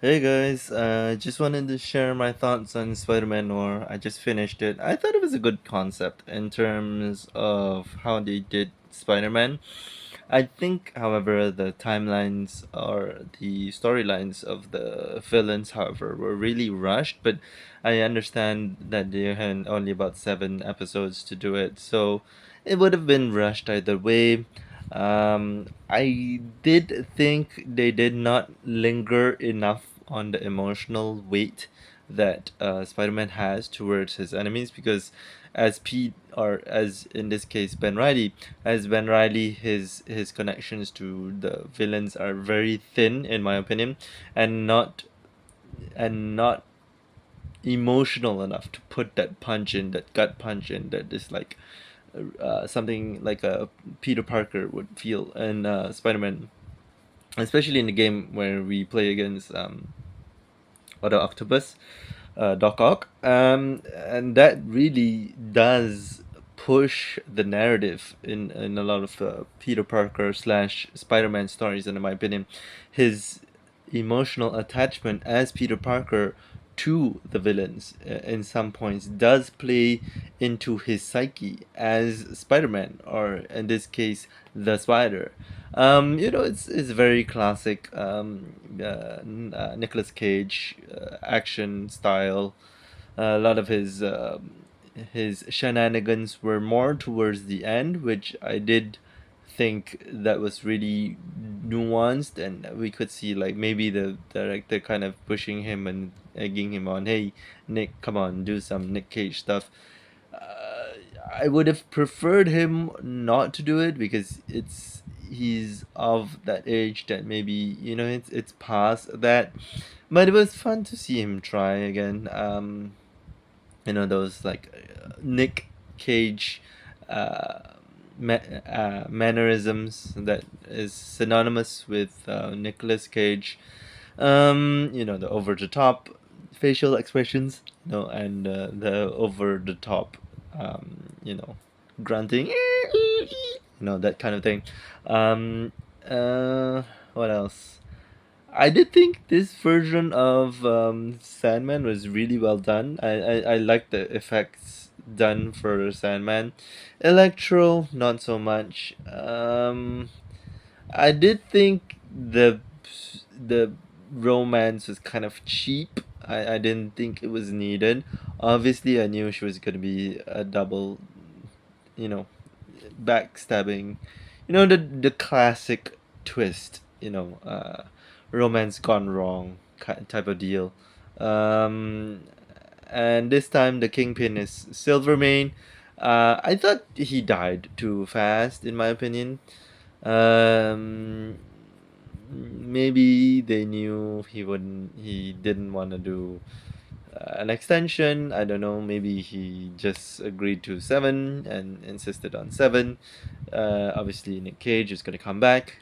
Hey guys, just wanted to share my thoughts on Spider-Man Noir. I just finished it. I thought it was a good concept in terms of how they did Spider-Man. I think, however, the timelines or the storylines of the villains, however, were really rushed, but I understand that they had only about 7 episodes to do it, so it would have been rushed either way. I did think they did not linger enough on the emotional weight that Spider-Man has towards his enemies because as Pete or as in this case Ben Riley his connections to the villains are very thin in my opinion and not emotional enough to put that punch in that gut punch in that is like something like a Peter Parker would feel in Spider-Man, especially in the game where we play against Otto Octopus, Doc Ock, and that really does push the narrative in a lot of Peter Parker slash Spider-Man stories. And in my opinion, his emotional attachment as Peter Parker to the villains in some points does play into his psyche as Spider-Man, or in this case, the Spider. It's very classic Nicolas Cage action style. A lot of his shenanigans were more towards the end, which I did think that was really nuanced, and we could see like maybe the director kind of pushing him and egging him on, hey Nick, come on, do some Nick Cage stuff. uh, I would have preferred him not to do it because he's of that age that maybe it's past that, but it was fun to see him try again. Those like Nick Cage uh, mannerisms that is synonymous with Nicolas Cage. The over the top facial expressions, and the over the top, grunting, that kind of thing. Um, what else? I did think this version of Sandman was really well done. I like the effects done for Sandman. Electro, not so much. I did think the romance was kind of cheap. I didn't think it was needed. Obviously, I knew she was gonna be a double, you know, backstabbing. The classic twist. Romance gone wrong type of deal. Um, and this time the kingpin is Silvermane. I thought he died too fast, in my opinion. Um, Maybe they knew he didn't want to do an extension. I don't know. Maybe he just agreed to 7 and insisted on 7. Obviously, Nick Cage is going to come back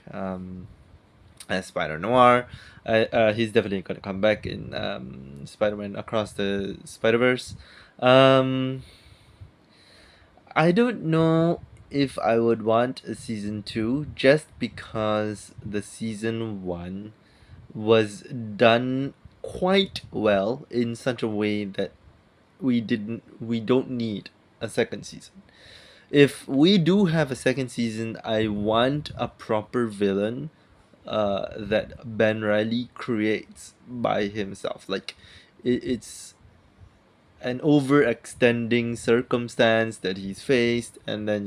as Spider Noir. He's definitely going to come back in Spider Man Across the Spider Verse. Um, I don't know if I would want a season 2 just because the season 1 was done quite well in such a way that we don't need a second season. If we do have a second season, I want a proper villain that Ben Riley creates by himself. Like it's an overextending circumstance that he's faced, and then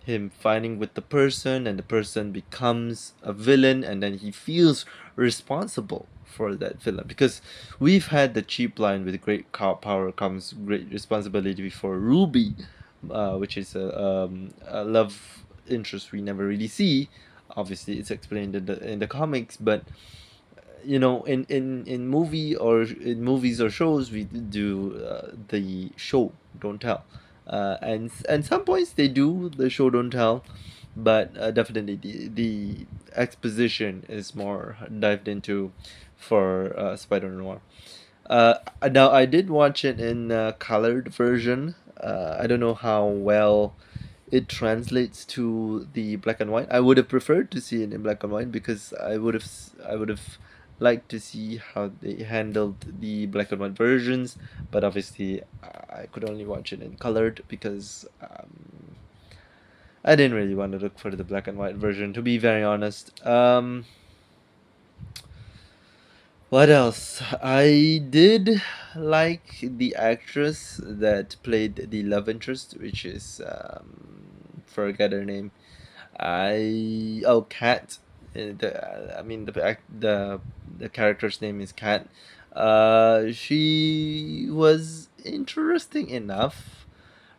him fighting with the person, and the person becomes a villain, and then he feels responsible for that villain. Because we've had the cheap line with great power comes great responsibility for Ruby, which is a love interest we never really see. Obviously, it's explained in the comics, but in movies or shows we do the show don't tell, and some points they do the show don't tell, but definitely the exposition is more dived into for Spider Noir. Now I did watch it in colored version. I don't know how well it translates to the black and white. I would have preferred to see it in black and white because I would have like to see how they handled the black and white versions, but obviously I could only watch it in colored because I didn't really want to look for the black and white version, to be very honest. What else? I did like the actress that played the love interest, which is forget her name. Kat. I mean the character's name is Kat. She was interesting enough.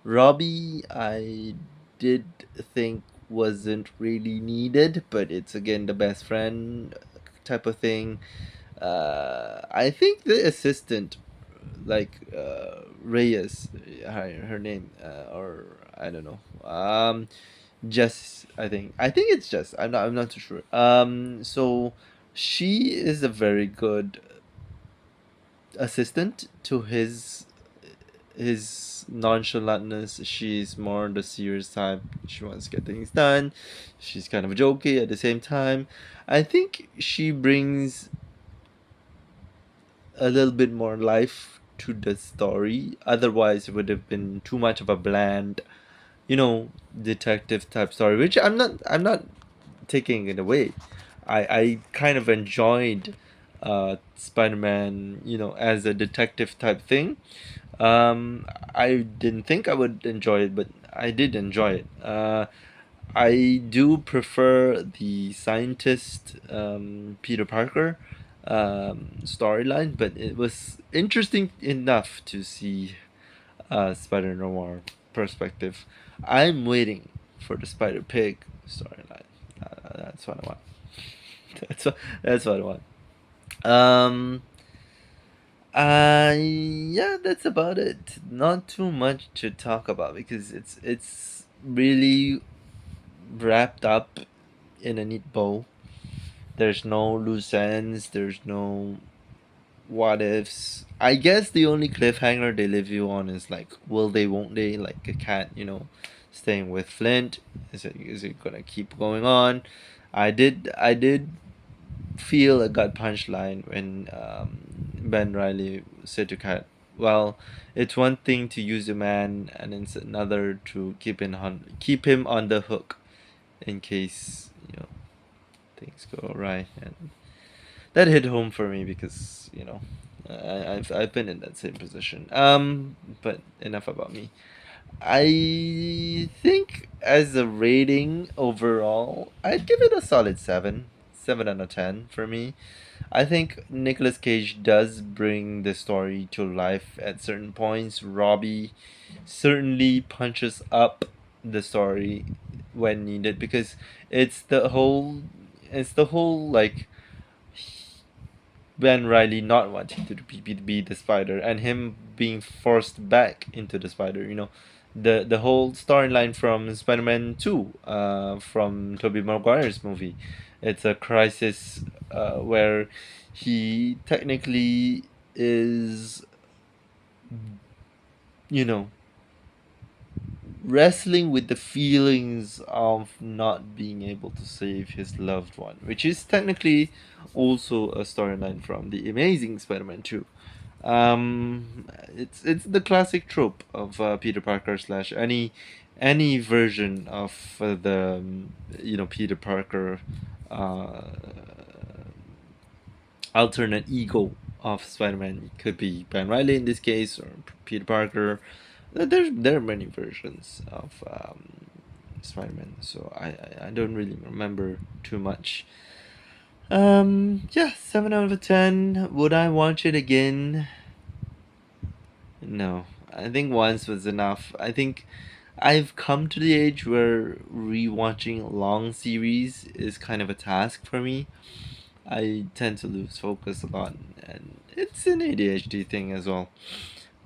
Robbie, I did think wasn't really needed, but it's again the best friend type of thing. I think the assistant, like Reyes, her name, or I don't know. Jess, I think it's Jess. I'm not too sure. So she is a very good assistant to his nonchalantness. She's more on the serious type. She wants to get things done. She's kind of jokey at the same time. I think she brings a little bit more life to the story. Otherwise, it would have been too much of a bland, detective type story. Which I'm not taking it away. I kind of enjoyed Spider-Man, as a detective type thing. I didn't think I would enjoy it, but I did enjoy it. I do prefer the scientist Peter Parker storyline, but it was interesting enough to see Spider Noir perspective. I'm waiting for the Spider Pig storyline. That's what I want. That's what I want. Um, yeah, that's about it. Not too much to talk about because it's really wrapped up in a neat bow. There's no loose ends. There's no what ifs. I guess the only cliffhanger they leave you on is like, will they, won't they? Like a cat, staying with Flint. Is it gonna keep going on? I did feel a gut punch line when Ben Riley said to Cat, "Well, it's one thing to use a man, and it's another to keep him on the hook in case things go awry." And that hit home for me because I've been in that same position. But enough about me. I think as a rating overall, I'd give it a solid 7 out of 10 for me. I think Nicolas Cage does bring the story to life at certain points. Robbie certainly punches up the story when needed because it's the whole it's the whole like Ben Riley not wanting to be the spider and him being forced back into the spider. The whole storyline from Spider-Man 2, from Tobey Maguire's movie. It's a crisis where he technically is, you know, wrestling with the feelings of not being able to save his loved one, which is technically also a storyline from the Amazing Spider-Man 2. It's the classic trope of Peter Parker slash any version of the Peter Parker uh, alternate ego of Spider-Man. It could be Ben Riley in this case or Peter Parker. There are many versions of Spider-Man, so I don't really remember too much. Yeah, 7 out of 10. Would I watch it again? No, I think once was enough. I think I've come to the age where rewatching long series is kind of a task for me. I tend to lose focus a lot, and it's an ADHD thing as well.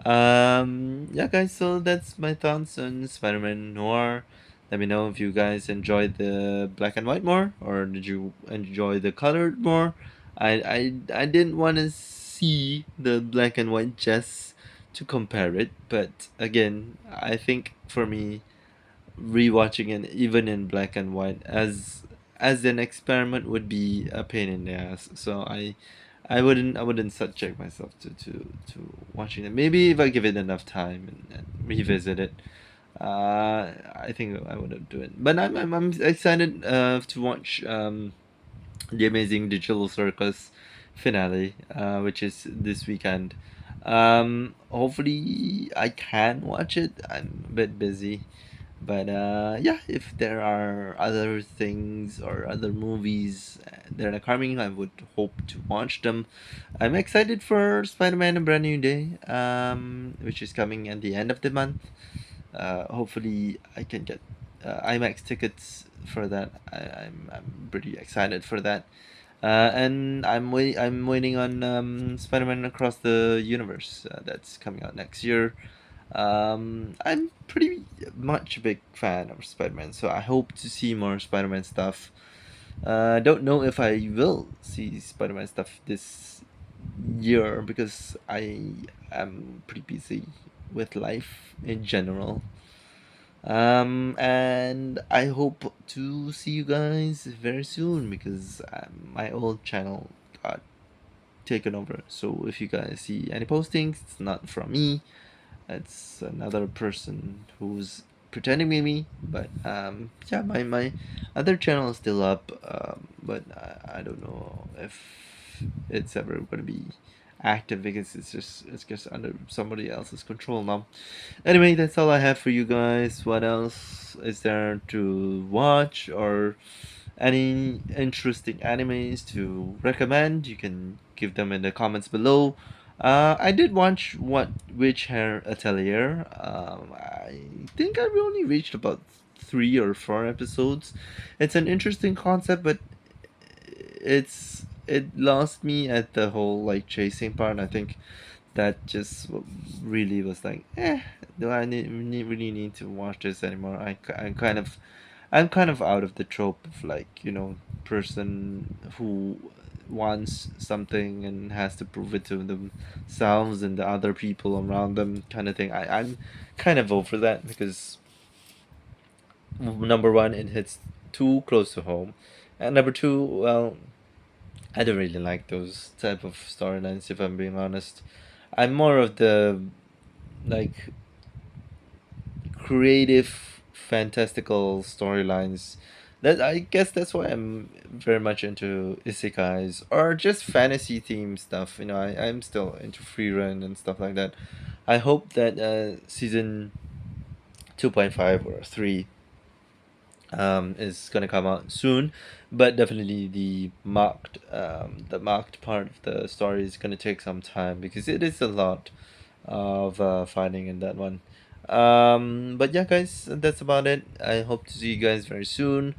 Yeah, guys, so that's my thoughts on Spider Man Noir. Let me know if you guys enjoyed the black and white more, or did you enjoy the colored more? I didn't want to see the black and white just to compare it, but again, I think for me, rewatching it even in black and white as an experiment would be a pain in the ass. So I wouldn't subject myself to watching it. Maybe if I give it enough time and revisit it, I think I would do it. But I'm excited to watch the Amazing Digital Circus finale, which is this weekend. Hopefully I can watch it. I'm a bit busy, but yeah, if there are other things or other movies that are coming, I would hope to watch them. I'm excited for Spider-Man: A Brand New Day, which is coming at the end of the month. Hopefully, I can get IMAX tickets for that. I'm pretty excited for that. And I'm waiting on Spider-Man Across the Universe. That's coming out next year. I'm pretty much a big fan of Spider-Man, so I hope to see more Spider-Man stuff. I don't know if I will see Spider-Man stuff this year because I am pretty busy with life in general. And I hope to see you guys very soon because my old channel got taken over. So if you guys see any postings, it's not from me. It's another person who's pretending to be me. But yeah, my other channel is still up. But I don't know if it's ever going to be active because it's just under somebody else's control now. Anyway, that's all I have for you guys. What else is there to watch or any interesting animes to recommend? You can give them in the comments below. I did watch what Witch Hair Atelier. I think I've only reached about 3 or 4 episodes. It's an interesting concept, but it lost me at the whole like chasing part. I think that just really was like, do I really need to watch this anymore? I'm kind of out of the trope of like, person who wants something and has to prove it to themselves and the other people around them kind of thing. I'm kind of over that because number one, it hits too close to home, and number two, well, I don't really like those type of storylines if I'm being honest. I'm more of the like creative, fantastical storylines. That I guess that's why I'm very much into isekais or just fantasy theme stuff. I'm still into free run and stuff like that. I hope that season 2.5 or 3 is gonna come out soon, but definitely the marked part of the story is gonna take some time because it is a lot of fighting in that one. But yeah, guys, that's about it. I hope to see you guys very soon.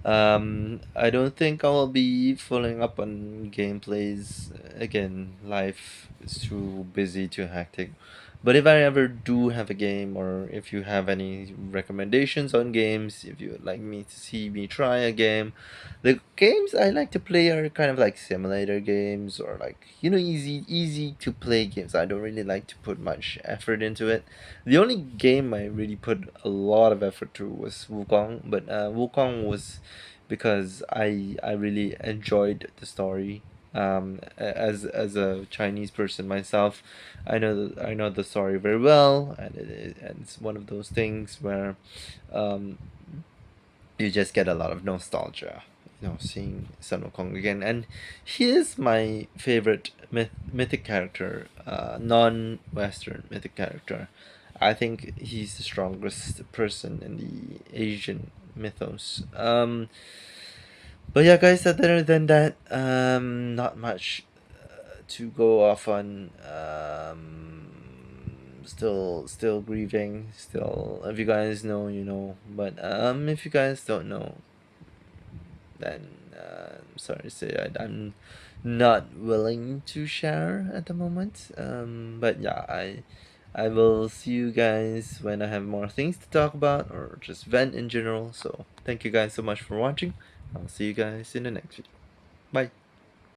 I don't think I'll be following up on gameplays again. Life is too busy, too hectic. But if I ever do have a game, or if you have any recommendations on games, if you would like me to see me try a game, the games I like to play are kind of like simulator games or like easy to play games. I don't really like to put much effort into it. The only game I really put a lot of effort to was Wukong, but Wukong was because I really enjoyed the story. As a Chinese person myself, I know the story very well, and it's one of those things where um, you just get a lot of nostalgia, seeing Sun Wukong again. And he is my favorite mythic character, non-Western mythic character. I think he's the strongest person in the Asian mythos. But yeah, guys, other than that, not much to go off on. Still grieving. Still, if you guys know, you know. But if you guys don't know, then I'm sorry to say I'm not willing to share at the moment. But yeah, I will see you guys when I have more things to talk about or just vent in general. So thank you guys so much for watching. I'll see you guys in the next video. Bye.